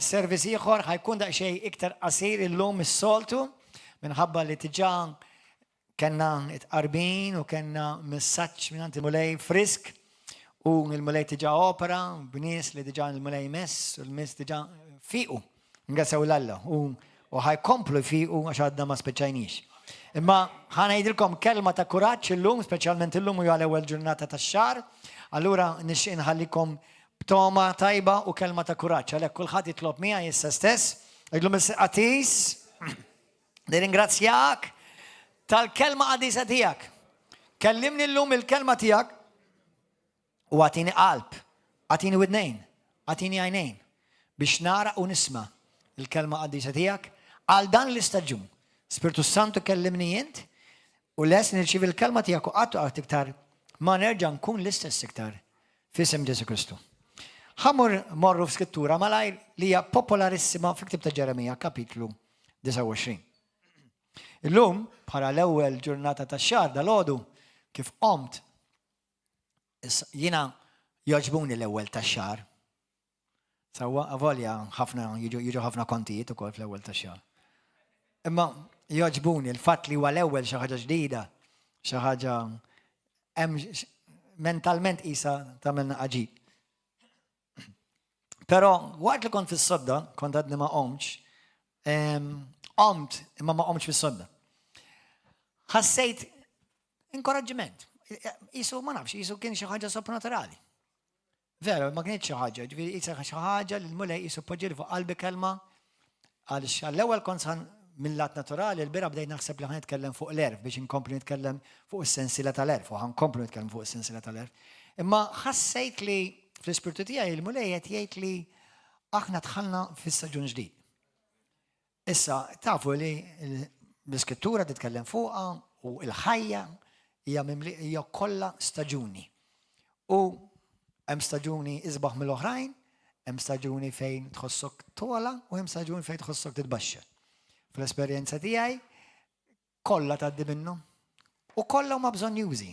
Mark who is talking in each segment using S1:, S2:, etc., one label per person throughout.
S1: service ieħor ħajkun daqsxejn iktar qasir illum is-soltu minħabba li tiġà kellna tqarbin u kellna messaġġ minn il-mulej frisk u il-mulej tiġà opera b'nies li diġà il-mulej mess u l-miss diġà fiqu ngrasew l-Alla u ħajkomplu fiqu għax għadna ma speċajniex. Imma ħanajdilkom kelma ta' kuraġġ illum, speċjalment illum huwa l-ewwel ġurnata tax-xahar, allura nixtieq inħallikom b'toma tajba u kelma ta' kuraġġ. Għalhekk kulħadd jitlob miegħi issa stess, jgħidlu Qatis, nirringrazzjak tal-kelma qadisa tiegħek. Kellimni llum il-kelma tiegħek u għatini qalb, għatini widnejn, għatini għajnejn biex nara u nisma' il-kelma qadisa tiegħek għal dan l-istaġun. Spiritu Santu kellimni jint u les nirċivi il-kelma tiegħek u qatt iktar ma nerġa' nkun l-istess iktar f'isem Ġesu Kristu. Ħamur morru f'skrittura malajr li hija popolarissima fil-Ktieb ta' Ġeremija kapitlu 29. Illum bħala l-ewwel ġurnata tax-xahar dalgħodu kif qomt jiena jogħġbuni l-ewwel tax-xahar. Sewwa avolja ħafna jiġu ħafna kontijiet ukoll fl-ewwel tax-xahar. Imma jogħġbuni l-fatt li huwa l-ewwel xi ħaġa ġdida, xi ħaġa hemm mentalment qisha tagħmilna aġib. Pero waqt li kont fis-sodda, kont għadni ma qomx, qomt imma ma qomx fis-sodda. Ħassejt inkoraġġiment. Isu ma nafx, isu kien xi ħaġa soprannaturali. Vera, ma kienx xi ħaġa, ġifieri isa xi ħaġa li l-mulej isu poġġieli fuq qalbi kelma għaliex għall-ewwel kont mill-lat naturali l-bira bdejt naħseb li ħanitkellem fuq l-erf biex inkompli nitkellem fuq is-sensiela tal-erf u ħankomplu nitkellem fuq is-sensiela tal-erf. Imma ħassejt li fl-ispirtu tiegħi il-mulej qed jgħid li aħna dħalna fis-staġun ġdid. Issa tafu li l-iskrittura titkellem fuqha u l-ħajja hija kollha staġuni. U hemm staġuni isbaħ mill-oħrajn, hemm staġuni fejn tħossok tola u hemm staġuni fejn tħossok titbaxxa. Fl-esperjenza tiegħi kollha tgħaddi minnhom u kollha huma bżonn jużi.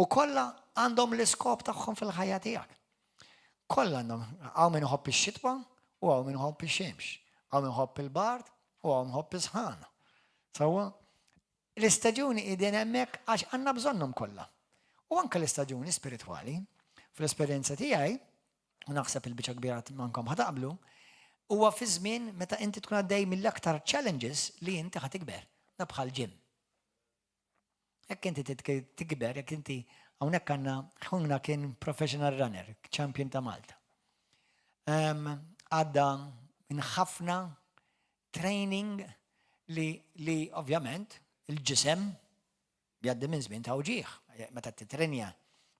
S1: U kollha għandhom l-iskop tagħhom fil-ħajja tiegħek. Kollha għandhom hawn min iħobb ix-xitwa u hawn min iħobb ix-xemx, hawn min iħobb il-bard u hawn iħobb is-sħan. Sewwa l-istaġuni qegħdin hemmhekk għax għandna bżonnhom kollha. U anke l-istaġuni spiritwali fl-esperjenza tiegħi u naħseb il-biċċa kbira mankom ħataqblu huwa fi żmien meta inti tkun għaddej mill-aktar challenges li inti ħatikber, da bħal ġim. Jekk inti tikber, jekk inti hawnhekk għandna kien professional runner, champion ta' Malta. Għadda minn ħafna training li ovvjament il-ġisem jgħaddi minn żmien ta' uġieħ. Meta titrenja,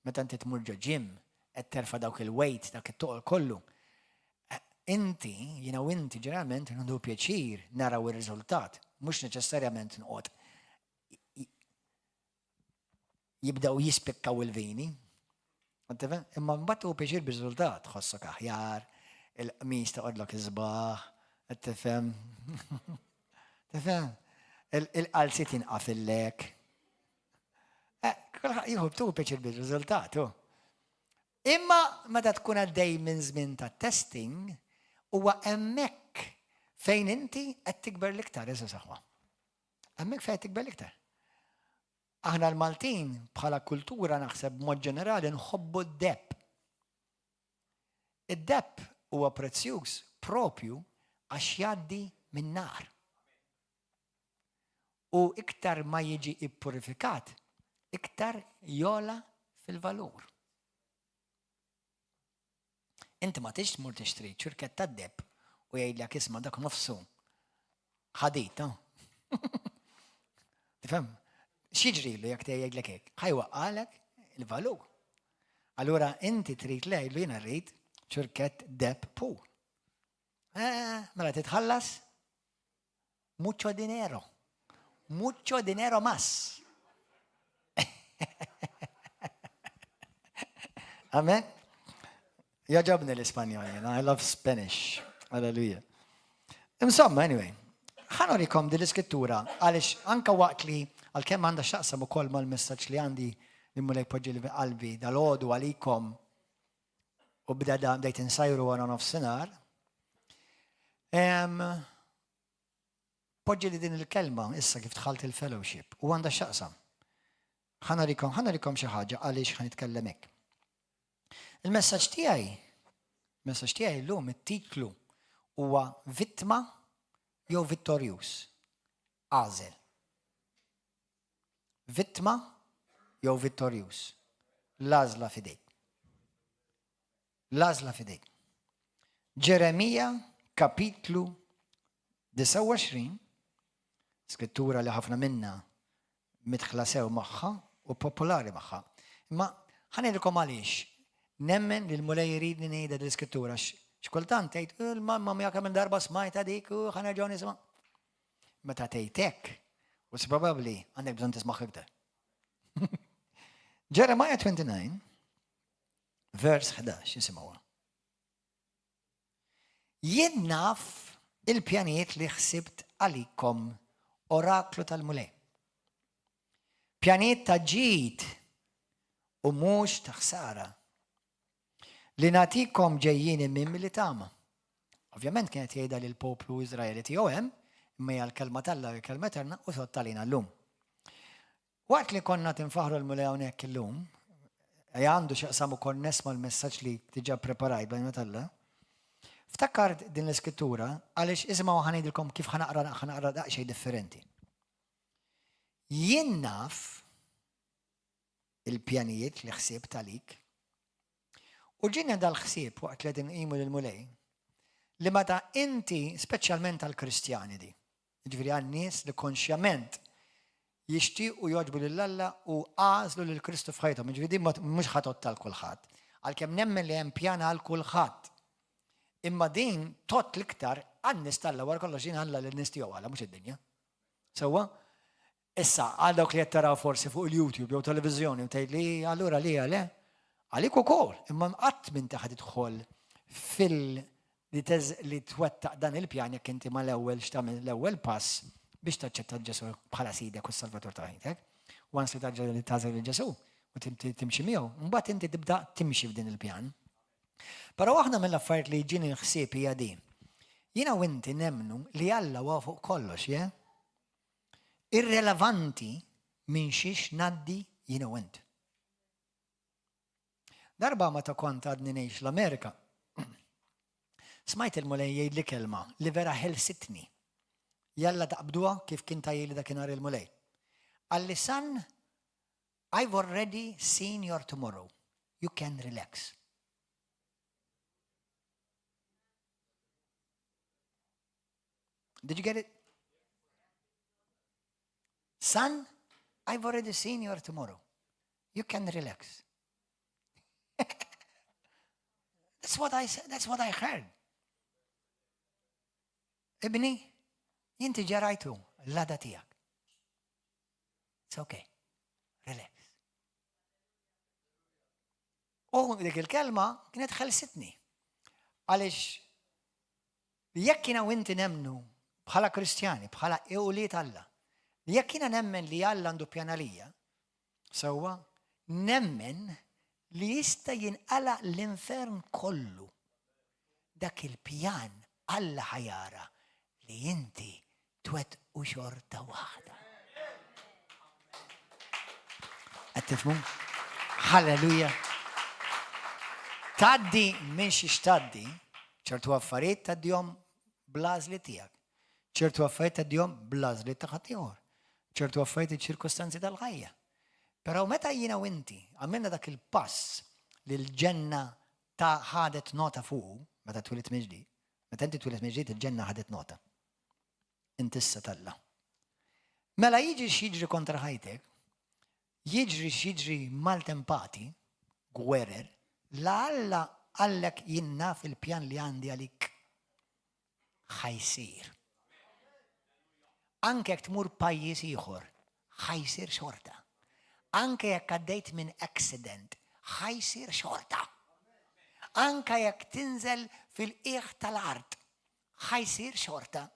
S1: meta inti tmur ġo ġim, qed terfa' dawk il-weight, dak it-toqol kollu. Inti, jiena u inti ġeneralment għandu pjaċir naraw ir-riżultat, mhux neċessarjament nqgħod jibdaw jispikkaw il-vini. Imma mbagħad hu pjaċir bir-riżultat, tħossok aħjar, il-qmis taqgħodlok iżbaħ, tifhem. Tifhem? Il-qalsi tinqafillek. Jieħu pjaċir bir-riżultat. Imma meta tkun għaddej minn żmien ta' testing, huwa hemmhekk fejn inti qed tikber l-iktar iżda saħwa. Hemmhekk fejn tikber l-iktar. Aħna l-Maltin bħala kultura naħseb mod ġenerali nħobbu d-depp. Id-depp huwa prezzjuż propju għax jgħaddi min-nar. U iktar ma jiġi ippurifikat, iktar jola fil-valur. Inti ma tix tmur tixtri ċurket ta' depp u jgħidlek isma' dak nofsu ħadit, tifhem? X'jiġrilu jekk jgħidlek hekk? Ħajwaqqalek il-valur. Allura inti trid lejlu jiena rrid ċurket depp pur. Mela titħallas mucho dinero. Mucho dinero más. Amen? Jaġabni l-Ispanjol, I love Spanish. Hallelujah. Insomma, anyway, ħanorikom di l-iskrittura għaliex anka waqt li għal-kemm għandha x'aqsam ukoll mal-messaġġ li għandi li mulej poġġi li qalbi dal-għodu għalikom u bdejt insajru għana nofsinhar. Poġġi li din il-kelma issa kif tħalt il-fellowship u għandha x'aqsam. ħanarikom xi ħaġa għaliex ħanitkellem hekk. Il-messaġġ tiegħi llum it-titlu huwa vittma jew vittorjuż. Għażel. Vittma jew vittorjuż. L-għażla fidejk. L-għażla fidejk. Ġeremija kapitlu 29, skrittura li ħafna minna mitħla sew magħha u popolari magħha. Imma ħanejlkom għaliex nemmen li l-mulej jridni ngħidha l-iskrittura x'kultant tgħid il-mamma mija kemm darba smajta dik u ħanerġgħu nisma'. Meta tgħid hekk, was probabbli għandek bżonn tisma' iktar. Jeremiah 29, vers 11 isimgħuha. Jien naf il-pjanijiet li ħsibt għalikom oraklu tal-mulej. Pjanijiet ta' ġid u mhux ta' ħsara li nagħtikom ġejjin minn milli tama. Ovvjament kienet jgħidha lil poplu Iżraeli tiegħu hemm, imma hija l-kelma tal-Alla l-kelma eterna u sottalina llum. Waqt li konna tinfaħru l-mulej hawnhekk illum, għandu x'aqsam ukoll nesma' l-messaġġ li diġà preparajt bejn tal-Alla. Ftakkart din l-iskrittura għaliex isimgħu ħanejdilkom kif ħanaqra daqsxejn differenti. Jien naf il-pjanijiet li ħsibt għalik u ġinna dal-ħsieb waqt li din qimu lill-mulej li meta inti speċjalment għall-Kristjani di, jiġifieri għan-nies li konxjament jixtiequ jogħġbu lill-Alla u għażlu lil Kristu f'ħajthom, jiġifieri mhux ħatot tal-kulħadd. Għalkemm nemmen li hemm pjana għal kulħadd. Imma din tot l-iktar għan-nies tal-Alla wara kollox jien Alla lin-nies tiegħu għala mhux id-dinja. Sewwa? Issa għal dawk li qed taraw forsi fuq il-YouTube jew televiżjoni u tgħid li allura li għale għalik ukoll, imma qatt m'inti ħad tidħol li twettaq dan il-pjan jekk inti mal-ewwel x'tagħmel l-ewwel pass biex taċċetta Ġesu bħala sidek u s-Salvatur ta' ħajtek. Once li tażel Ġesu u timxi miegħu, mbagħad inti tibda timxi f'din il-pjan. Però waħda mill-affarijiet li jġini ħsieb hija din. Jiena u inti nemmnu li Alla huwa fuq kollox, irrelevanti minn xiex ngħaddi jiena u int. Darba meta kont għadni ngħix l-Amerika, smajt il-mulej jgħidli kelma li vera ħelsitni. Jalla taqbduha kif kien tajjeli dakinhar il-mulej. Għalli son, I've already seen your tomorrow. You can relax. Did you get it? Son, I've already seen your tomorrow. You can relax. That's what I said. That's what I heard. Ibni, jinti ġarajtu l-lada tijak. It's okay. Relax. U dik il-kelma kienet ħelsitni. Għalix jekk kiena u inti nemnu bħala Kristjani, bħala ewliet Alla, jekk kiena nemmen li Alla għandu pjanalija, sewwa nemmen li jista' jinqala l-infern kollu. Dak il-pjan Alla ħajara li inti twet u xorta waħda. Qed tifhmu? Halleluja. Taddi minn xiex taddi, ċertu affarijiet taddihom bl-għażli tiegħek. ċertu affarijiet taddihom bl-għażli ta' ħadd ieħor. ċertu affarijiet iċ-ċirkostanzi tal-ħajja. Però meta jiena u inti għamilna dak il-pass li l-ġenna ta' ħadet nota fuq, meta twilet miġdid, meta inti twilet miġdid il-ġenna ħadet nota. Inti issa talla. Mela jiġri x'jiġri kontra ħajtek, jiġri x'jiġri maltempati, gwerer, Alla għallek jinna fil-pjan li għandi għalik ħajsir. Anke jekk tmur pajjiż ieħor, ħajsir xorta. Anke jekk għaddejt minn accident, ħajsir xorta. Anke jekk tinżel fil-qiegħ tal-art, ħajsir xorta.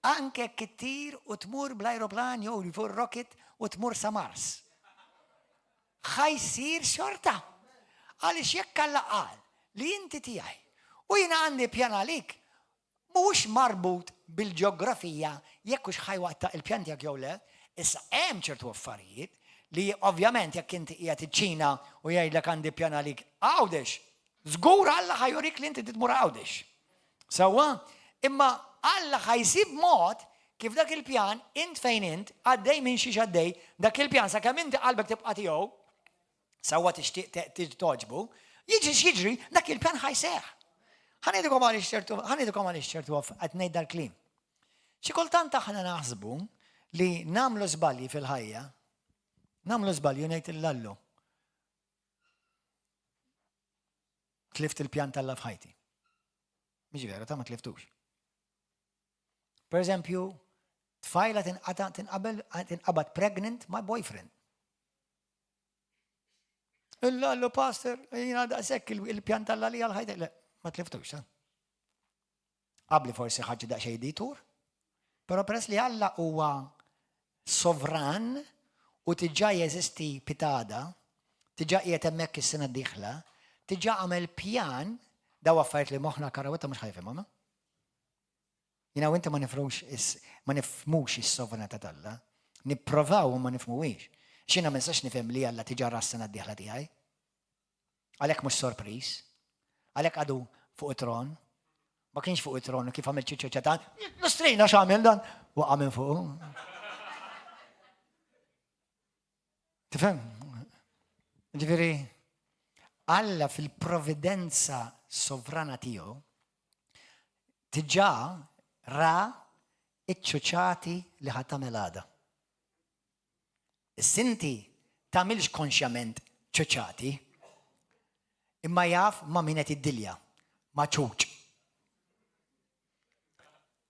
S1: Anke jekk ittir u tmur bl-ajroplan jew fuq rocket u tmur sa Mars. ħajsir xorta. Għaliex jekk Alla qal li inti tiegħi u jiena għandi pjan għalik, mhuwiex marbut bil-ġeografija jekk hux ħajwaqta il-pjan tiegħek jew le, issa hemm ċertu affarijiet li ovvjament jekk inti qiegħed iċ-Ċina u jgħidlek għandi pjan għalik għawdex, żgur Alla ħajurik li inti titmur għawdex. Sewwa, imma Alla ħajsib mod kif dak il-pjan int fejn int għaddej minn xi għaddej dak il-pjan sakemm inti qalbek tibqa' tiegħu sewwa tixtieq toġbu, jiġri dak il-pjan ħajseħ. Ħanidukom għaliex ċertu qed ngħid dal-kliem. Xi kultant aħna naħsbu li nagħmlu żbalji fil-ħajja, nagħmlu żbalji ngħid il-lallu. Tlift il-pjan tal-la f'ħajti. Mhix vera ta' ma tliftux. Per eżempju, tfajla tinqabad pregnant ma' boyfriend. Il-lallu pastor, jina daqshekk il-pjan tal-la li għal-ħajti. Le, ma tliftux, ta' qabli forsi ħaġġi daqsxejn ditur, però peress li Alla huwa sovran u tiġà jeżisti pitada, tiġà qiegħed hemmhekk is-sena d-dieħla, tiġà għamel pjan daw affarijiet li moħħna karawetta mhux ħajfhimhom. Jiena inti ma nifhmux is-sovranità tal-Alla, nipprovaw u ma nifhmuhiex. X'jiena ma nistax nifhem li Alla tiġà ra s-sena d-dieħla tiegħi. Għalhekk mhux sorpriż, għalhekk għadu fuq it-tron, ma kienx fuq it-tron kif għamil ċiċċetan, l-istrejna x'għamel dan, waqa' minn fuq. Tifhem? Ġifieri, Alla fil-provvidenza sovrana tiegħu tiġà ra iċ-ċuċati li ħadd tagħmel għada. Is-sinti tagħmilx konxjament ċuċati, imma jaf ma' min qed iddilja, ma' ċuċ.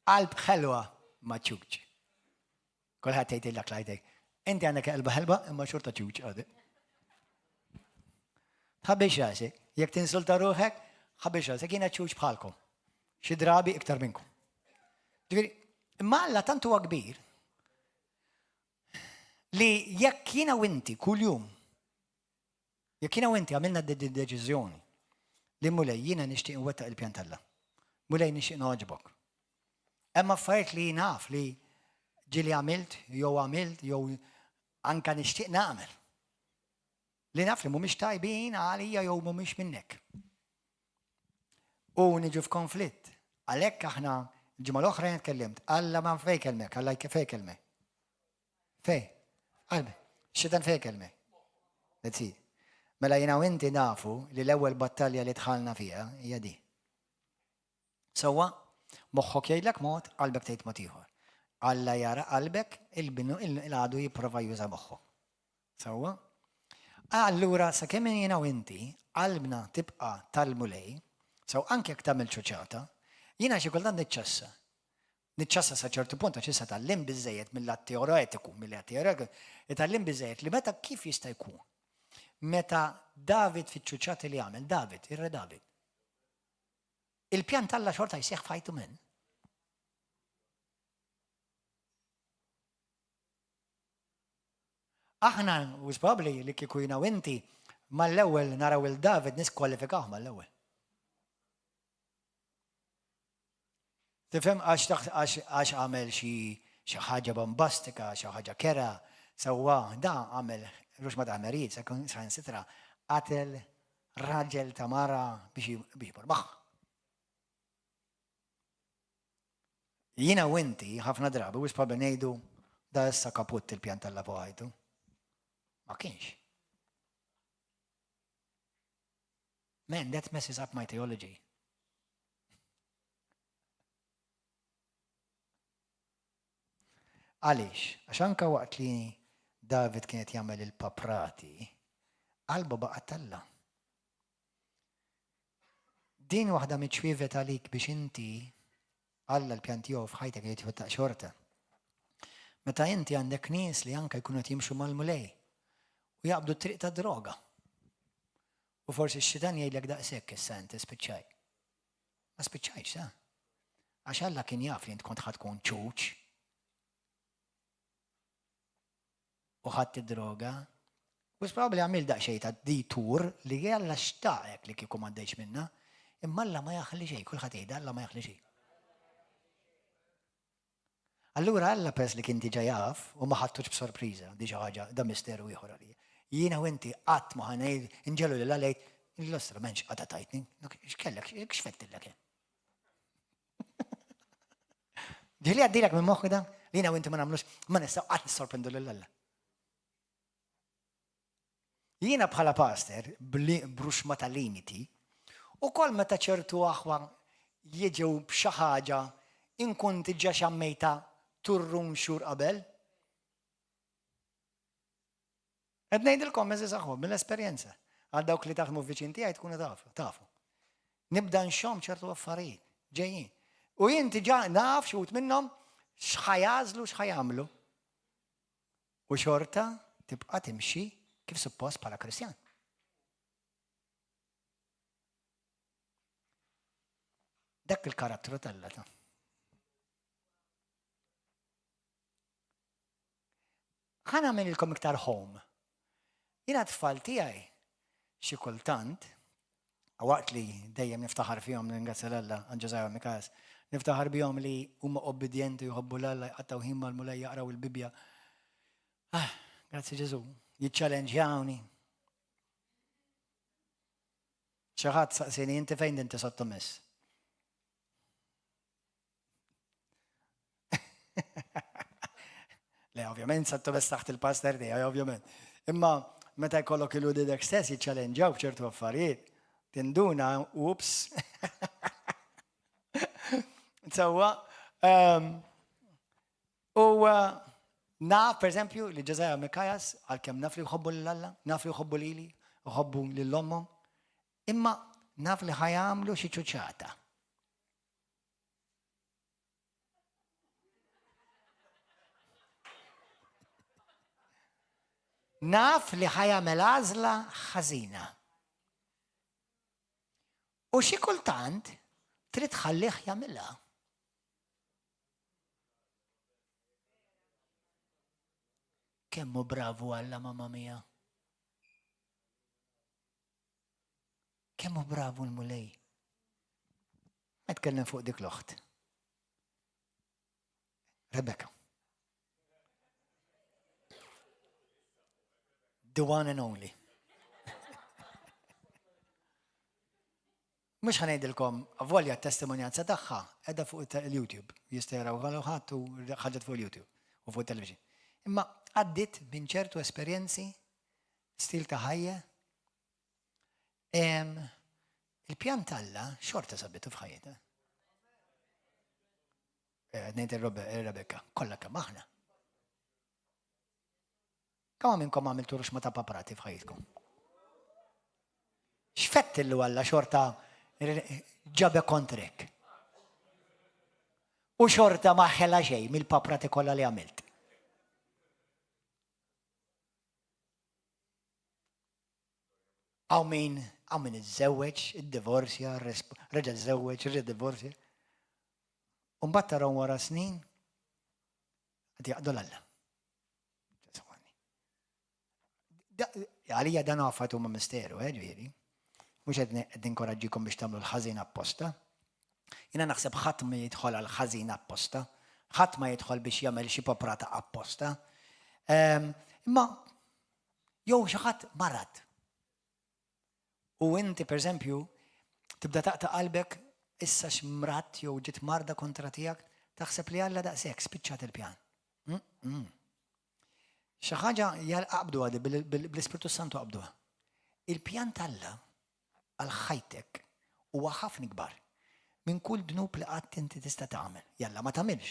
S1: Qalb ħelwa ma' ċuċ. Kulħadd tgħidilek lajdek, inti għandek qalba ħelba imma xorta ċuċ għadi. Ħabbiex rasek, jekk tinsulta ruħek, ħabbiex rasek, jiena ċuċ bħalkom. Xi drabi iktar minnkom. Ġifieri, imma Alla tant huwa kbir li jekk jiena u inti kuljum jekk jiena u inti għamilna deċiżjoni li mulej jiena nixtieq nwettaq il-pjan tal-Alla. Mulej nixtieq noħġbok. Hemm affarijiet li naf li ġieli għamilt jew anke nixtieq nagħmel. Li naf li mhumiex tajbin għalija jew mhumiex minnek. U niġu f'konflitt. Għalhekk aħna ġimgħa l-oħra tkellimt, Alla ma fej kelmek, Alla fej kelmek. Fej, qalbi, x-xitan fej kelmek. Letzi. Mela jiena u inti nafu li l-ewwel battalja li dħalna fiha hija di. Sewwa, moħħok jgħidlek mod, qalbek tgħid mod ieħor. Alla jara qalbek il-binu il-għadu jipprova juża moħħok. Sewwa? Allura sakemm jiena u inti qalbna tibqa' tal-mulej, sew anke jekk tagħmel ċuċata, jiena xi kultant niċċassa. Niċċassa sa ċertu punt għax issa tallim biżejjed mill-att teoretiku, tallim biżejjed li meta kif jista' jkun. Meta David fiċ-ċuċati li għamel, David, ir-re David. Il-pjan tal-Alla xorta jseħħ fajtu minn. Aħna, u probabbli li kieku jiena u inti mal-ewwel naraw il-David niskwalifikaw mal-ewwel. Tifhem għax għamel xi ħaġa bombastika, xi ħaġa kera, sewwa da għamel rux ma taħmerijiet, sa sitra qatel raġel ta' mara biex jborbaħ. Jiena u inti ħafna drabi u probabbli ngħidu da issa kaputt il-pjan tal-Alla fuq ħajtu. Ma kienx. Man, that messes up my theology. Għaliex, għax anke waqt li David kienet jagħmel il-paprati, qalbu baqa' tal-Alla. Din waħda miċċwievet għalik biex inti Alla l-pjan tiegħu f'ħajtek qed jwettaq xorta. Meta inti għandek nies li anke jkunu qed jimxu mal-mulej u jaqbdu t-triq ta' droga. U forsi x-xitan jgħidlek daqshekk issa inti spiċċaj. Ma spiċċajx, sa? Għax Alla kien jaf li int kont tkun ċuċ. U ħadd id-droga. U probabbli għamil daqsxejn ta' ditur li Alla xtaqek li kieku m'għaddejx minnha, imma Alla ma jaħli xejn, kulħadd jgħid Alla ma jaħli xejn. Allura Alla pers li kinti ġajaf u ma ħattux b'sorpriża, di xi ħaġa da misteru ieħor għalija. Jiena u inti qatt ma ħanejn inġelu lil għalejt l-ostra menx għadha tajtni, x'kellek, x'fettillek. Ġieli għaddilek minn moħħi da, li jiena u inti ma nagħmlux, ma nistgħu qatt nissorprendu lil Alla. Jiena bħala pastor bruxma ta' limiti u kol meta ċertu aħwa jiġu b'xi ħaġa inkun tiġa xammejta turrun xhur qabel. Qed ngħidilkom eżis aħwa mill-esperjenza. Għal dawk li taħdmu f'viċin tiegħi tkunu tafu. Nibda nxomm ċertu affarijiet ġejjin. U jien tiġa naf xut minnhom x'ħajażlu x'ħajamlu. U xorta tibqa' timxi kif suppost bħala Kristjan. Dak il-karattru tal-Alla. Ħana nagħmililkom iktar home. Jiena tfal tiegħi xi kultant, waqt li dejjem niftaħar fihom ningrazzja l-Alla għal Ġeżaja u Mikajas, niftaħar bihom li huma obbedjenti jħobbu l-Alla jqattaw ħin mal-mulej jaqraw il-Bibja. Grazzi Ġesu, jiċċallenġjawni. Xi ħadd saqsini inti fejn inti sottomess. Le, ovvjament, sottomess taħt il-pastor tiegħi, ovvjament. Imma meta jkollok il-udidek stess jiċċallenġjaw b'ċertu affarijiet, tinduna, ups. Insewwa, u naf, per eżempju, li Ġeżaja Mikajas, għalkemm naf li jħobbu l-Alla, naf li jħobbu lili, jħobbu lill-ommhom, imma naf li ħajamlu xi ċuċċata. Naf li ħajamel għażla ħażina. U xi kultant trid tħallih jagħmilha. Kemmu bravu Alla mamma mia. Kemmu bravu l-mulej. Ma tkellem fuq dik l-oħt. Rebecca. The one and only. Mux ħanejdilkom, avvolja t-testimonjanza tagħha edha fuq il-YouTube. Jisteraw għalu ħadd u ħaġet fuq il-YouTube u fuq il-television. Imma għaddit minn ċertu esperjenzi, stil ta' ħajja. Il-pjan Alla xorta sabitu f'ħajjeta. Ngħid ir-Rebecca, kollha kemm aħna. Kemm minnkom għamiltu ruxma ta' paprati f'ħajjitkom? X'fettillu Alla xorta ġabe kontrek. U xorta ma ħela xejn mill-paprati kollha li għamilt. Għaw min iż-żewweġ, id-divorzja, reġa' żewweġ, reġa' divorzja. U mbagħad tarahom wara snin qed jaqdu l-Alla. Għalija dan għafatu ma' misteru, ġifieri. Mhux qed inkoraġġikom biex tagħmlu l-ħażin apposta. Jiena naħseb ħadd ma jidħol għal ħażin apposta, ħadd ma jidħol biex jagħmel xi paprata apposta. Imma jew xi ħadd marad. U inti pereżempju tibda taqta' qalbek issa x'mrat jew ġiet marda kontra tiegħek, taħseb li Alla daqshekk spiċċat il-pjan. Xi ħaġa qabdu għadi bl-Ispiritu Santu qabduha. Il-pjan Alla għal ħajtek huwa ħafna kbar minn kull dnub li qatt inti tista' tagħmel. Jalla ma tagħmilx.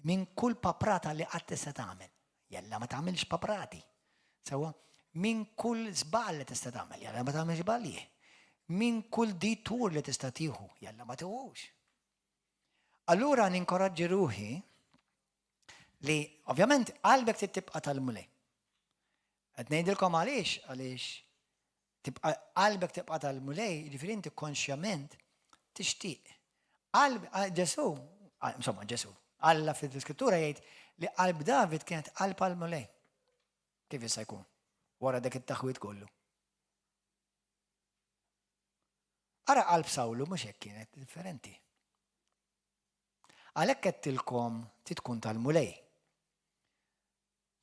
S1: Minn kull paprata li qatt tista' tagħmel. Jalla ma tagħmilx paprati. Sewwa minn kull żball li tista' tagħmel. Jalla ma tagħmilx żbalji. Minn kull ditur li tista' tieħu. Jalla ma tieħux. Allura ninkoraġġi ruħi li ovvjament qalbek tibqa' tal-mulej. Qed ngħidilkom għaliex qalbek tibqa' tal-mulej, jiġifieri inti konxjament tixtieq. Ġesu, insomma Ġesu, Alla fil-Iskrittura jgħid li qalb David kienet qalb għall-mulej. Kif jista' jkun? Wara dak it-taħwit kollu. Ara qalb Sawlu mhux hekk kienet differenti. Għalhekk qedtilkom tkun tal-mulej.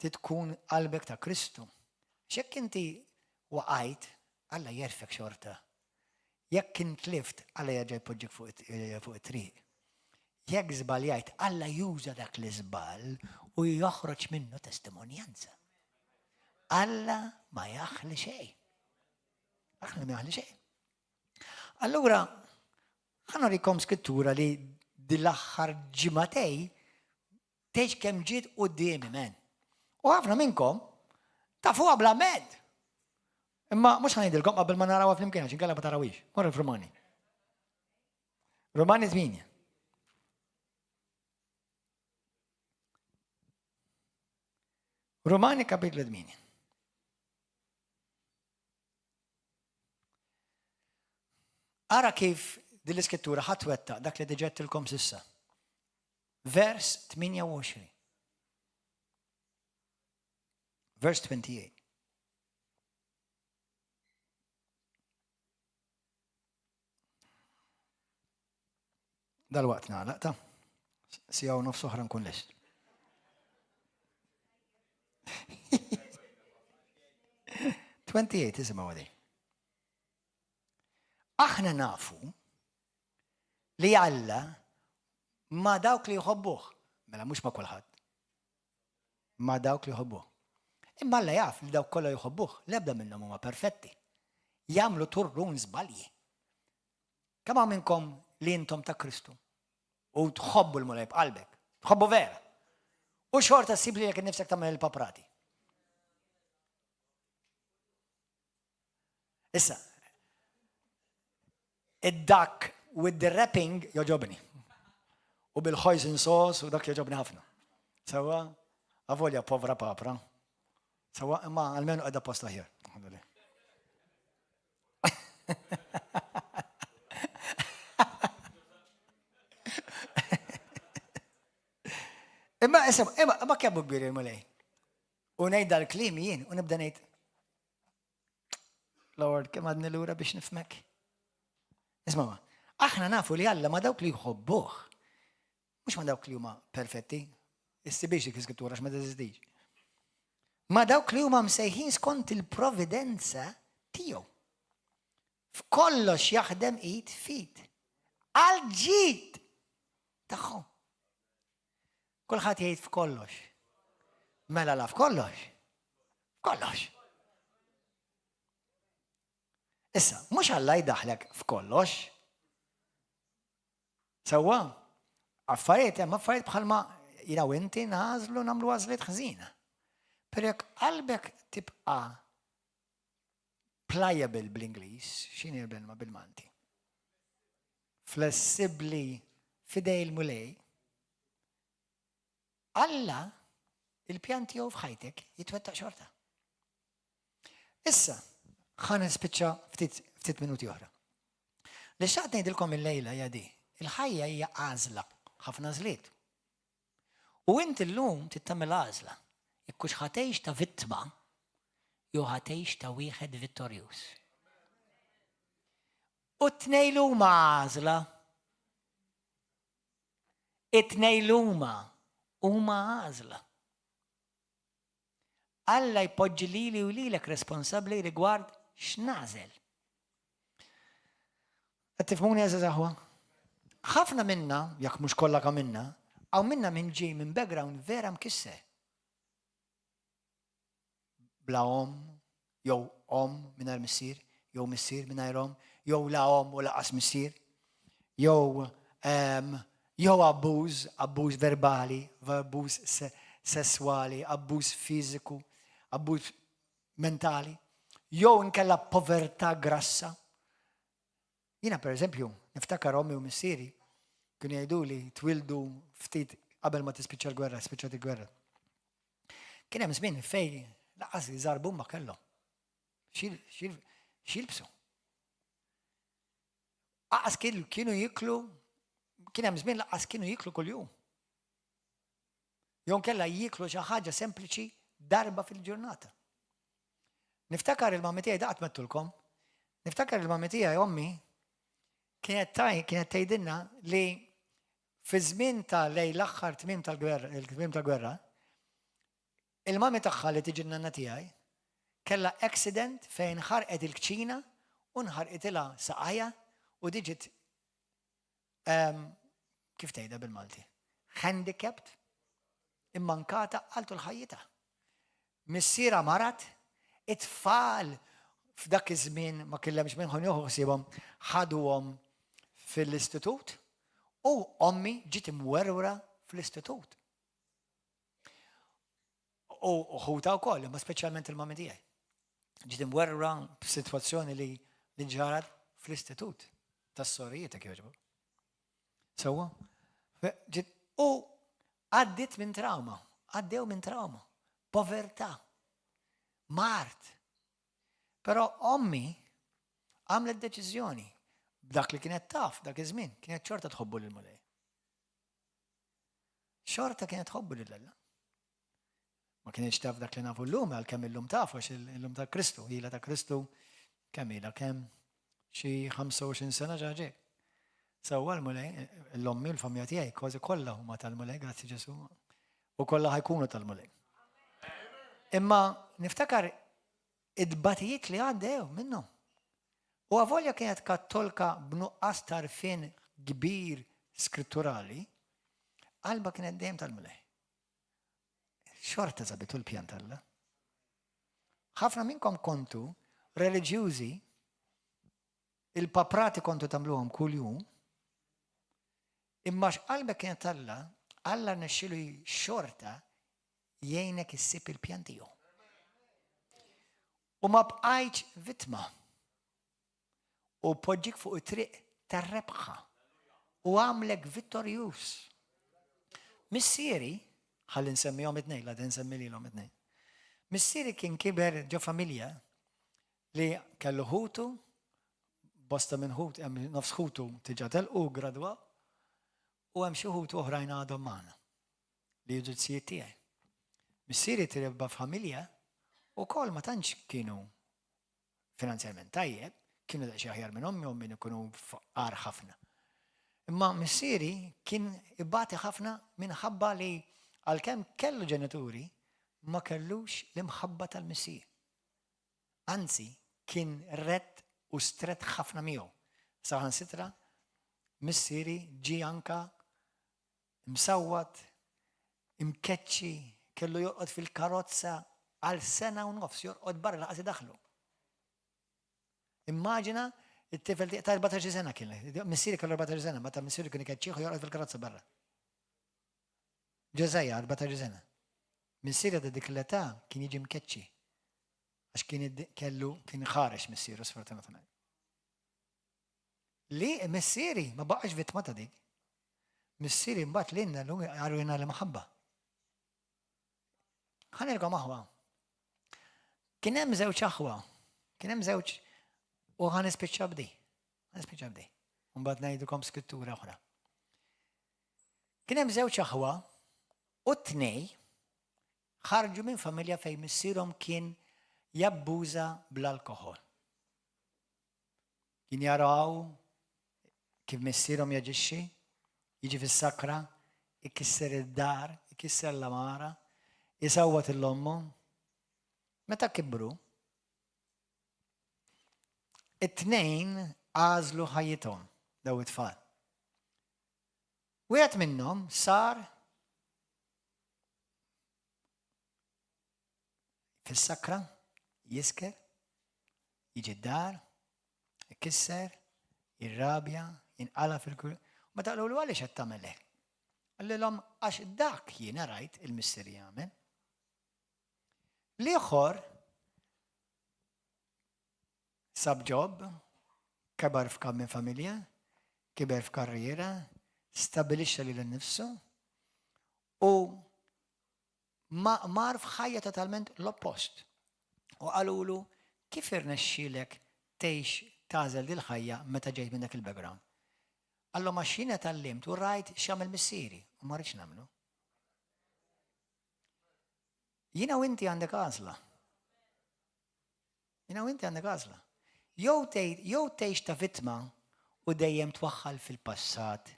S1: Tkun qalbek ta' Kristu. X'hekk inti waqajt, Alla jerfek xorta. Jekk kint lift, Alla jerġa' jpoġġik fuq it-triq. Jekk żbaljajt, Alla juża dak l-iżball u joħroġ minnu testimonjanza. Alla ma jaħli xejn. Aħna ma jaħli xejn. Allura, ħanorikom skrittura li dil-aħħar ġimatej teġ kemm ġiet qudiemi men. U ħafna minnkom tafuha bla med. Imma mhux ħanidilkom qabel ma narawha flimkien għax inkella ma tarawix. Morru f'Rumani. Rumani 8. Rumani kapitlu 8. Ara kif dil-iskrittura ħatwetta dak li diġettilkom sissa. Vers 28. Verse 28. Dal-waqt nagħlaq ta' sija u nofs oħra nkun lest. Isimgħu għadi. Aħna nafu li Alla ma dawk li jħobbuh, mela mhux ma' kulħadd. Ma dawk li jħobbuh. Imma Alla jaf li dawk kollha jħobbuh, l-ebda minnhom huma perfetti. Jagħmlu turrun żbalji. Kemm hawn minnkom li intom ta' Kristu u tħobbu l-mulej b'qalbek, tħobbu vera. U xorta ssib li jekk innifsek tagħmel il-paprati. Issa, id-dak with the wrapping joġobni. U bil-hoisin sauce u dak joġobni ħafna. Sawa, avolja povra papra. Sawa, imma għalmenu għedha posta ħjer. Imma kebbu kbir il-mulej. U ngħid dal-klim jien, u nibda ngħid, Lord, kemm għadni lura biex nifmek. Isma' aħna nafu li Alla ma dawk li jħobbuh. Mhux ma dawk li huma perfetti. Issibiex dik iskrittura x'ma teżistix. Ma dawk li huma msejħin skont il-providenza tiegħu. F'kollox jaħdem id fit. Għal-ġid tagħhom. Kulħadd jgħid f'kollox. Mela la f'kollox. F'kollox. Issa, mhux Alla jdaħlek f'kollox. Sewwa, affarijiet hemm affarijiet bħalma jiraw inti nażlu nagħmlu għażliet ħżina. Però jekk qalbek tibqa' pliable bl-Ingliż, x'inhi l-kelma bil-Malti? Flessibbli fidej il-mulej. Alla il-pjan tiegħu f'ħajtek jitwettaq xorta. Issa, ħana nispiċċa ftit minuti oħra. Li xaqt ngħidilkom il-lejla hija di, il-ħajja hija għażla, ħafna żliet. U inti llum tittamel għażla, jekk hux ħatgħix ta' vittma jew ħatgħix ta' wieħed vittorjuż. U t-tnejn huma għażla. It-tnejn huma għażla. Alla jpoġġi lili u lilek responsabbli rigward x'nażel. Qed tifhmuni eżaż aħwa? Ħafna minna, jekk mhux kollha kemm minna, hawn minna min ġej minn background vera mkisser. Bla jew mingħajr missier, jew missier mingħajr jew la u laqas missier, jew abbuż verbali, abbuż sessuali, abbuż fiżiku, abbuż mentali, jew inkella povertà grassa. Jiena pereżempju niftakar ommi u missieri kienu jgħiduli twildu ftit qabel ma tispiċċa l-gwerra, spiċċat il-gwerra. Kien hemm żmien fejn laqas iżgħar bumma kellhom. X'jilbsu. Laqas kienu jiklu, kien hemm żmien laqas kienu jiklu kuljum. Jew kellha jiklu xi ħaġa sempliċi darba fil-ġurnata. Niftakar il-mammi tiegħi daqt mettulkom, niftakar il-mammi tiegħi ommi kienet tgħidilna li fi żmien ta' lej l-aħħar tmiem tal-gwerra, il-mami tagħha li tiġi n-nanna tiegħi kellha accident fejn ħarqet il-kċina u nħarqetilha saqajja u diġit kif tgħidha bil-Malti? Handicapped, immankata għaltu l-ħajjita. Missiera marat, it-tfal f'dak iż-żmien ma kellhomx minnhom joħu ħsiebhom ħaduhom fil-istitut u ommi ġiet imwerwra fl-istitut. U ħuta wkoll, imma speċjalment il-mami tiegħi. Ġiet imwerwra b'sitwazzjoni li ġarat fl-istitut tas-sorijiet kif jogħġbu. Sewwa? U għaddiet minn trauma, għaddew minn trauma, povertà, mart. Però ommi għamlet deċiżjoni b'dak li kienet taf, dak iż-żmien, kienet xorta tħobbu lil mulej. Xorta kienet tħobbu lil Alla. Ma kienx taf dak li nafu llum għalkemm illum taf għax illum ta' Kristu, ilha ta' Kristu kemm ilha kemm xi 25 sena ġaġek. Sewwa l-mulej, l-ommi u l-familja tiegħi kważi kollha huma tal-mulej, grazzi Ġesu. U kollha ħajkunu tal-mulej. Imma niftakar id-batijiet li għaddew minnhom. U għavolja kienet kattolka b'nuqqas tarfien kbir skritturali, qalba kienet dejjem tal-mulej. Xorta sabitu l-pjan tal-Alla. ħafna minnkom kontu reliġjużi, il-paprati kontu tagħmluhom kuljum, imma x'qalbek kienet Alla, Alla nexxielu xorta jgħinek issib il-pjan tiegħu. U ma bqajtx vittma. U poġġik fuq it-triq tar-rebħa. U għamlek vittorjuż. Missieri, ħalli nsemmihom it-tnejn, la nsemmi lilhom it-tnejn. Missieri kien kiber ġo familja li kellu ħutu, bosta minn ħut, nofs ħutu tiġa u gradwa, u hemm xi ħutu oħrajn għadhom magħna li jiġu tsijiet tiegħi. Missieri tirebba f'familja u kol ma tantx kienu finanzjalment tajjeb, kienu daqsxi aħjar minn ommi u minn ikunu fqar ħafna. Imma missieri kien ibbati ħafna minħabba li għalkemm kellu ġenituri ma kellux l-imħabba tal-missier. Anzi, kien rett u stret ħafna miegħu. Saħansitra, missieri ġi anka msawwat, imkeċċi, kellu jorqod fil-karozza għal sena u nofs, jorqod barra laqas idaħlu. Immaġina it-tifel ta' 14 sena kien. Missieri kellu 14 sena, ma ta' missieri kien ikeċċieħ u jorqod fil-karozza barra. Ġeżajja 14 sena. Missieri ta' dik l-età kien jiġi mkeċċi. Għax kien ħarex missieru sfortunatament. Li missieri ma baqax vittma ta' dik. Missieri mbagħad lilna għarwina l-maħabba. Ħanilkom aħwa. Kien hemm żewġ aħwa. Kien hemm żewġ u ħanispiċċa b'di. Mbagħad ngħidulkom skrittura oħra. Kien hemm żewġ aħwa u t-tnej ħarġu minn familja fejn missierhom kien jabbuża bl-alkoħol. Kien jaraw kif missierhom jaġixxi, jiġi fis-sakra, ikisser id-dar, ikisser l-amara, isawwat l-ommu. Meta kibru, it-tnejn għażlu ħajjithom daw it-tfal. Wieħed minnhom sar fis-sakra, jisker, jiġi d-dar, ikisser, jirrabja, jinqala fil-kull. Ma taqlu għaliex qed tagħmel hekk. Għallilhom għax dak jiena rajt il-missier jagħmel. L-ieħor sab job, kebar f'kap minn familja, kiber f'karriera, stabilixxa lil nnifsu u mar f'ħajja totalment l-oppost. U qalulu kif irnexxielek tgħix tażel dil ħajja meta ġejt minn dak il-background. Allora ma xina tallimt u rajt x'għamel missieri u ma rridx nagħmlu. Jiena u inti għandek għażla. Jew tgħix ta' vittma u dejjem twaħħal fil-passat,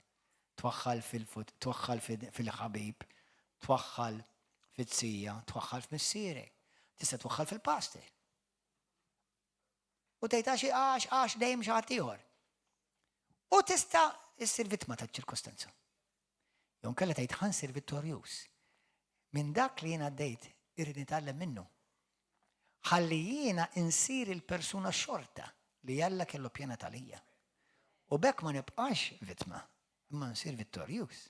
S1: twaħħal fil-fut, twaħħal fil-ħabib, twaħħal fil-tsija, twaħħal f'missieri, tista' twaħħal fil-pasti. U tgħid għax dejjem xi ħadd ieħor. U tista' issir vittma taċ-ċirkostanza. Jew inkella tgħid ħansir vittorjuż. Minn dak li jiena għaddejt irrid nitgħallem minnu. Ħalli jiena insir il-persuna xorta li Alla kellu pjana talija. U bekk ma nibqax vittma, imma nsir vittorjuż.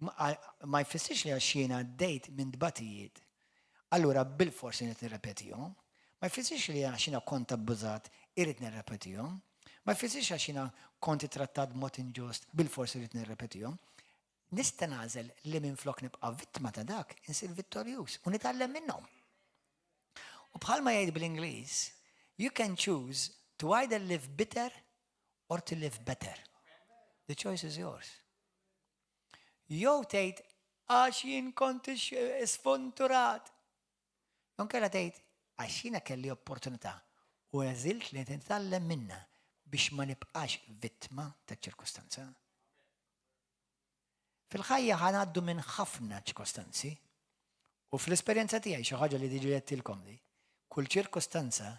S1: Ma jfissirx li għax jiena għaddejt minn dbatijiet, allura bil-forsi nirrepetihom. Ma jfissirx li għax jiena kont abbużat irrid nirrepetihom. Ma jfissirx għax jiena kont trattat b'mod inġust bil-forsi irrid nirrepetihom. Nista' nagħżel li minflok nibqa' vittma ta' dak insir vittorjuż u nitgħallem minnhom. U bħalma jgħid bl-Ingliż, you can choose to either live bitter or to live better. The choice is yours. Jew tgħid għax jien kont sfunturat. Jew kellha tgħid għax jiena kelli opportunità u għażilt li nitgħallem minnha biex ma nibqax vittma taċ-ċirkostanza. Fil-ħajja ħanaddu minn ħafna ċirkostanzi u fl-esperjenza tiegħi xi ħaġa li diġi qedtilkom li kull ċirkostanza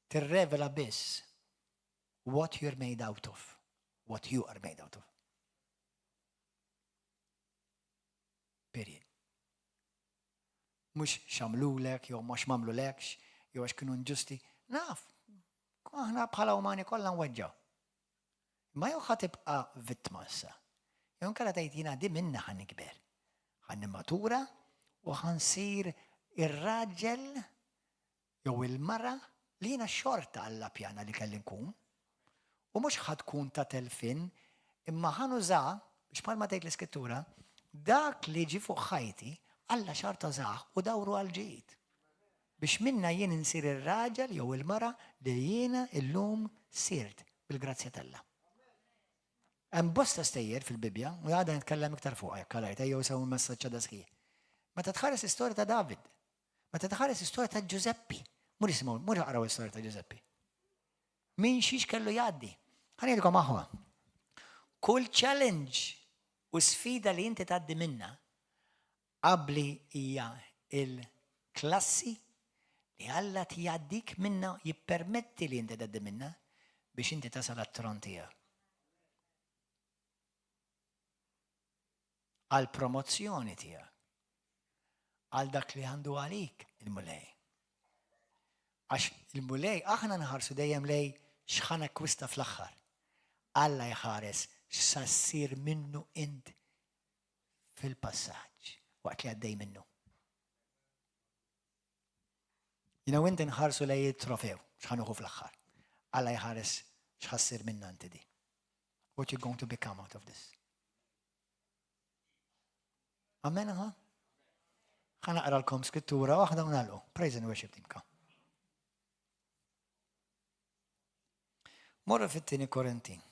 S1: tirrevela biss what you're made out of, what you are made out of. Period. Mhux xamlulek, jew mhux mamlulekx, jew għax kienu inġusti. Naf, aħna bħala umani kollha nweġġaw. Ma jew ħadd tibqa' vittma issa. Jew inkella tgħid jiena di minna ħan nikber. Ħan nimmatura u ħansir ir-raġel jew il-mara li jiena xorta Alla pjana li kelli nkun. U mhux ħadd tkun ta' telfin, imma ħan uża biex bħalma tgħid l-Iskrittura dak li ġi fuq ħajti Alla xorta żah u dawru għal ġid. Biex minna jien insir ir-raġel jew il-mara li jiena illum sirt bil-grazzja t'Alla. Hemm bosta stejjer fil-Bibja u għadha nitkellem iktar fuq jekk għalajt jew sew messaġġ ta' sħiħ. Meta tħares istorja ta' David, meta tħares istorja ta' Giuseppi, mur aqraw istorja ta' Giuseppi. Min xiex kellu jgħaddi. Ħanejlkom aħwa. Kull challenge u sfida li inti tgħaddi minna qabli hija il-klassi li Alla tjgħaddik minna jippermetti li inti tgħaddi minna biex inti tasal għat-tron tiegħek. Għal promozzjoni tiegħek. Għal dak li għandu għalik il-mulej. Għax il-mulej aħna nħarsu dejjem lej x'ħan akkwista fl-aħħar. Alla jħares x'sa ssir minnu int fil-passaġġ waqt li għaddej minnu. Jiena inti nħarsu lej it-trofew x'ħan uħu fl-aħħar. Alla jħares x'ħassir minna inti di. What you going to become out of this? Amen, ha? Ħana naqralkom skrittura waħda u nagħlqu. Praise and worship team come. Morru fit-tieni Korintin.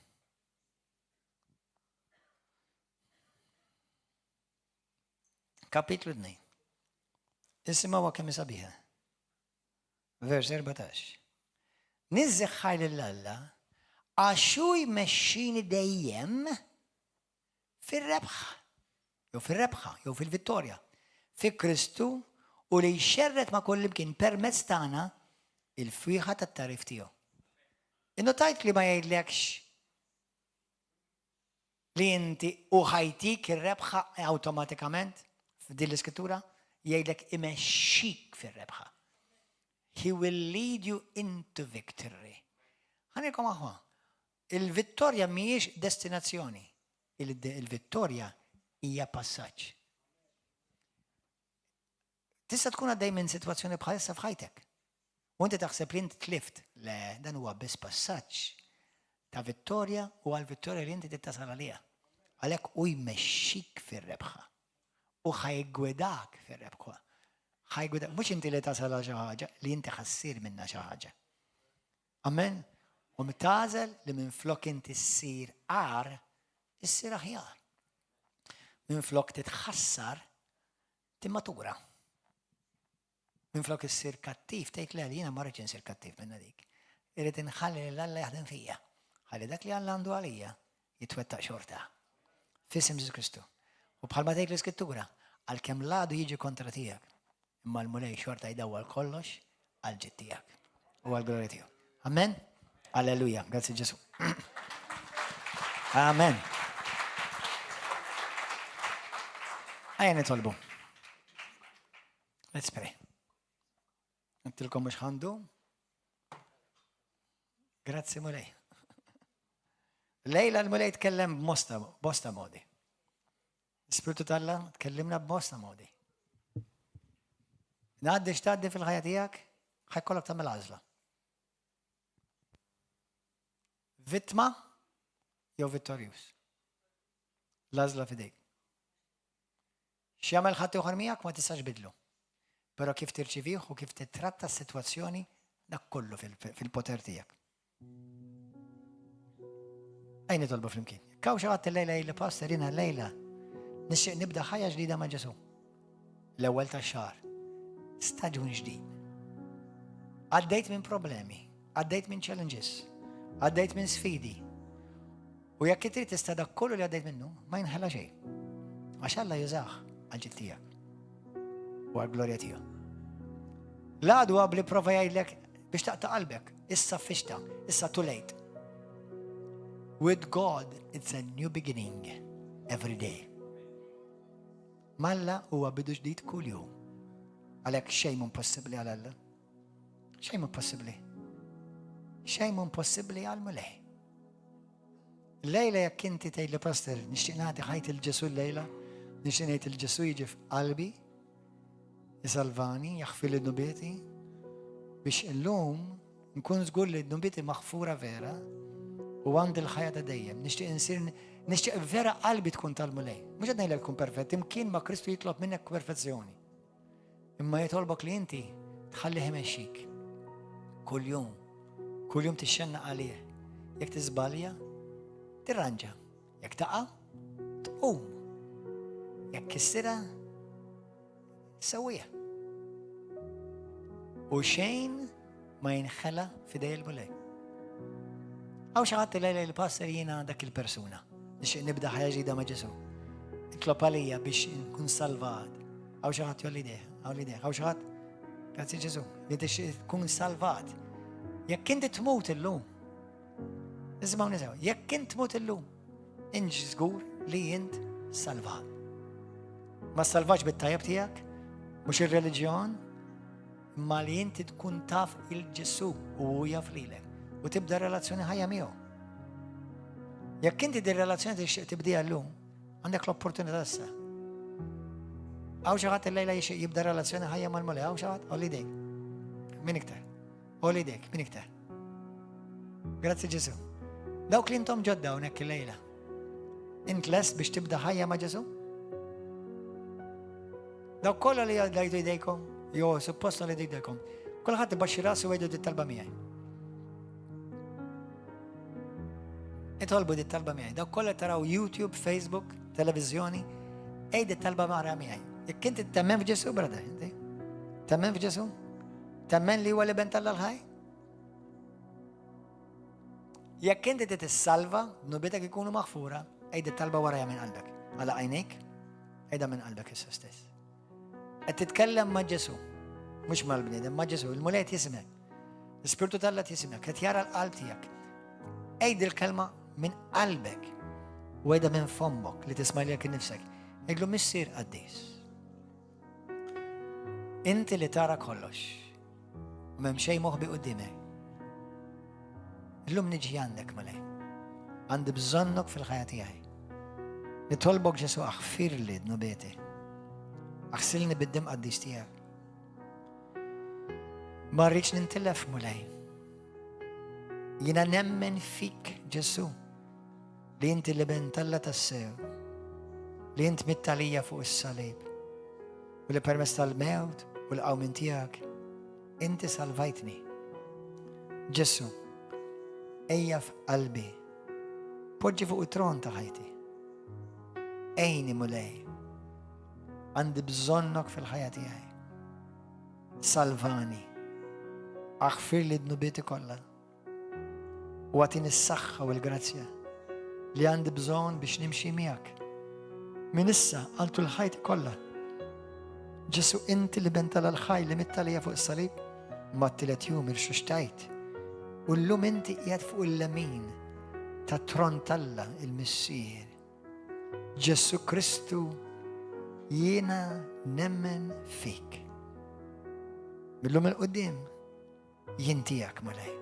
S1: Kapitlu 2. Isimgħuha kemm sabiħa. Vers 14. Nizzeħħaj lill-Alla għaxu jmexxini dejjem fir-rebħa. Jew fil-rebħa, jew fil-vittorja, fi Kristu u li jxerret ma' kull imkien permezz tagħna il-fwieħa tat-tarif tiegħu. Innotajt li ma jgħidlekx li inti u ħajtik ir-rebħa awtomatikament f'din l-Iskrittura jgħidlek imexxik fir-rebħa. He will lead you into victory. Ħanilkom aħwa, il-vittorja mhijiex destinazzjoni, il-vittorja hija passaġġ. Tista' tkun għaddej minn sitwazzjoni bħalissa f'ħajtek. U inti taħseb li inti tlift, le dan huwa biss passaġġ ta' vittorja u għall-vittorja li inti tittasal għaliha. Għalhekk u jmexxik fir-rebħa u ħajgwedak fir-rebħa. Ħajgwedak mhux inti li tasal għal xi ħaġa li inti ħassir minnha xi ħaġa. Amen? U mtażel li minflok inti ssir għar, issir aħjar. Minflok titħassar timmatura. Minflok issir kattiv, tgħid le jiena ma rridx insir kattiv minn dik. Irid inħalli li Alla jaħdem fija. Ħalli dak li Alla għandu għalija jitwettaq xorta. Fissim Ġesu Kristu. U bħalma tgħid l-Iskrittura, għalkemm l-għadu jiġi kontra tiegħek, imma l-mulej xorta jdawwal kollox għal ġid tiegħek u għall-glorja tiegħu. Amen? Alleluja. Grazzi Ġesu. Amen. Ejja nitolbu. Let's pray. Nittilkom mhux ħandu. Grazzi mulej. Lejla l-mulej tkellem b'bosta modi. L-Ispiritu tal-Alla tkellimna b'bosta modi. Ngħaddi x'tgħaddi fil-ħajja tiegħek, ħajkollok tagħmel għażla. Vittma jew vittorjuż. L-għażla f'idejk. X'jagħmel ħadd ieħor miegħek ma tistax bidlu. Però kif tirċivih u kif titratta s-sitwazzjoni dak kollu fil-poter tiegħek. Ejn nitolbu flimkien. Kaw xi ħadd illejla jgħid li pastor jiena llejla nixtieq nibda ħajja ġdida ma' Ġesu. L-ewwel tax-xahar. Staġun ġdid. Għaddejt minn problemi, għaddejt minn challenges, għaddejt minn sfidi. U jekk trid tista' dak kollu li għaddejt minnu, ma jinħela xejn. Għax Alla jużah għal-ġid tiegħek u għall-glorja tiegħu. L-għadu għabli prova jgħidlek biex taqta' qalbek, issa fixta, issa too late. With God, it's a new beginning every day. Malla huwa bidu ġdid kull jum. Għalhekk xejn mhu impossibbli għal Alla. Xejn mhu possibbli. Xejn mhu impossibbli għal mulej. Lejla jekk inti tgħid li pastor nixtieq nagħti ħajt il-Ġesu llejla, nixtieq ngħid il-Ġesu jiġi f'qalbi, isalvani, jaħfir li d-nubieti, biex illum nkun żgur li d-nubieti maħfura vera u għandi l-ħajja ta' dejjem. Nixtieq vera qalbi tkun tal-mulej. Mhux qed ngħidlek tkun perfett, imkien ma' Kristu jitlob minnek perfezzjoni. Imma jitolbok li inti tħallih imexxik. Kull jum tixxenna għalih. Jekk tiżbalja, tirranġa. Jekk taqa', tqum. Jekk kissira, sewwieha. U xejn ma jinħela f'idej il-mulej. Għaw xi ħadd lejla il-pastor jiena dak il-persuna. Nixtieq nibda ħajja ġdida ma' Ġesu. Itlob għalija biex nkun salvat. Għaw xi ħadd jolli idejh, għaw xi ħadd, grazzi Ġesu, li tixtieq tkun salvat. Jekk inti tmut illum, ismgħu nisew, jekk int tmut illum, inġi żgur li int salvat. Ma salvax bit-tajjeb tiegħek, mhux ir-reliġjon, imma li inti tkun taf il-Ġesu u jaf lilek u tibda relazzjoni ħajja miegħu. Jekk inti din relazzjoni tixtieq tibdiha llum, għandek l-opportunità issa. Għaw xi ħadd illejla jixtieq jibda relazzjoni ħajja mal-mulej, għaw xi ħadd olli idejk. Min iktar? Olli idejk, min iktar? Grazzi Ġesu. Dawk li intom ġodda hawnhekk illejla. Int lest biex tibda ħajja ma' Ġesu? Dawk kollha li għajdejtu idejkom, jew supposta li jdejkom, kulħadd ibaxxi rasu u jgħidu dit-talba miegħi. Itolbu dit-talba miegħi. Dawk kollha taraw YouTube, Facebook, televiżjoni, ej dit-talba mara miegħi. Jekk inti temmen f'Ġesu, brother, inti? Temmen f'Ġesu? Temmen li huwa li ben tal-ħaj? Jekk inti titissalva, nubitek ikunu maħfura, ej dit-talba warajja minn qalbek. Għala għajnejk, ejda minn qalbek issa stess. Qed titkellem ma' Ġesu, mhux mal-bniedem, ma' Ġesu, il-mulej jisimek. L-Ispiritu tal-Alla jisimek, qed jara l-qalb tiegħek. Ejd il-kelma minn qalbek u għajda minn fombok li tisma' lilek innifsek. Ejdlu missir qaddis. Inti li tara kollox u m'hemm xejn moħbi qudiemek. Illum niġi għandek mulej. Għandi bżonnok fil-ħajja tiegħi. Nitolbok Ġesu aħfir li d-nubieti. Aħsilni bid-dim qaddis tiegħek. Ma rridx nintilef mulej. Jiena nemmen fik Ġesu li inti li bentalla tassew, li int mittalija fuq is-salib u li permess tal-mewt u l-qawmin tiegħek inti salvajtni. Ġesu, ejja f'qalbi, poġġi fuq it-tron ta' ħajti. Ejni mulej, għandi bżonnok fil-ħajja tiegħi. Salvani, aħfir li d-nubieti kollha u għatini s-saħħa u l-grazzja li għandi bżonn biex nimxi miegħek من issa għal tul ħajti kollha. Ġesu inti li benta l-ħaj li mitta li fuq is-salib ma t-tielet jum irxuxtajt. U llum inti qiegħed fuq il-lemin ta' tron Alla il-Missier. Ġesu Kristu jiena nemmen fik. Millum il-qudiem jien tiegħek mulej.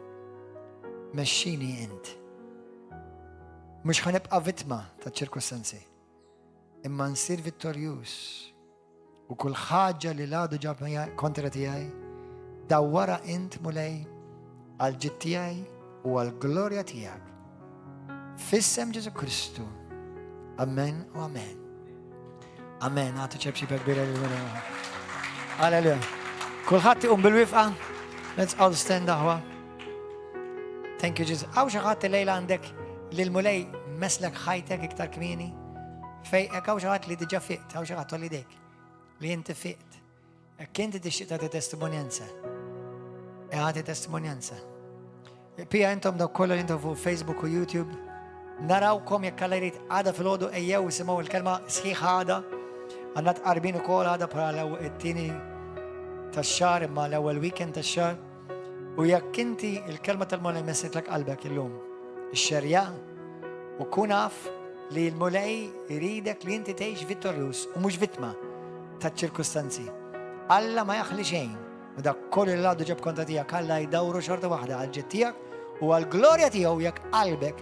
S1: Mexxini int. Mhux ħanibqa' vittma ta' ċirkostanzi. Imma nsir vittorjuż. U kull ħaġa li l-għadu ġab kontra tiegħi dawwara int mulej għal ġid tiegħi u għal glorja tiegħek. Fissem Ġesu Kristu. Amen u amen. Amen. Għatu ċebxi kbira li l-għuna. Alleluja. Kulħadd iqum bil-wifqa. Let's all stand aħwa. Thank you Jesus. Għaw xaħat lejla għandek li l-mulej meslek ħajtek iktar kmini. Fejqek għaw xaħat li diġa fiqt. Għaw xaħat li dek. Li jinti fiqt. Kinti tixtiq ta' testimonjanza. Għati testimonjanza. Pija intom daw kollu intom fuq Facebook u YouTube. Narawkom jekk Alla jrid għada fil-ħodu ejjew isimaw il-kelma sħiħa għada. Għanna tqarbin ukoll għada bħala it-tieni tax-xahar imma l-ewwel weekend tax-xahar. U jekk inti il-kelma tal-mulej messitlek qalbek illum. Ix-xerja u kun naf li l-mulej jridek li inti tgħix vittorjuż u mhux vittma taċ-ċirkustanzi. Alla ma jaħli xejn. U dak koll il-għadu ġab kontra tiegħek Alla jdawru xorta waħda għal ġid tiegħek u għal glorja tiegħu jekk qalbek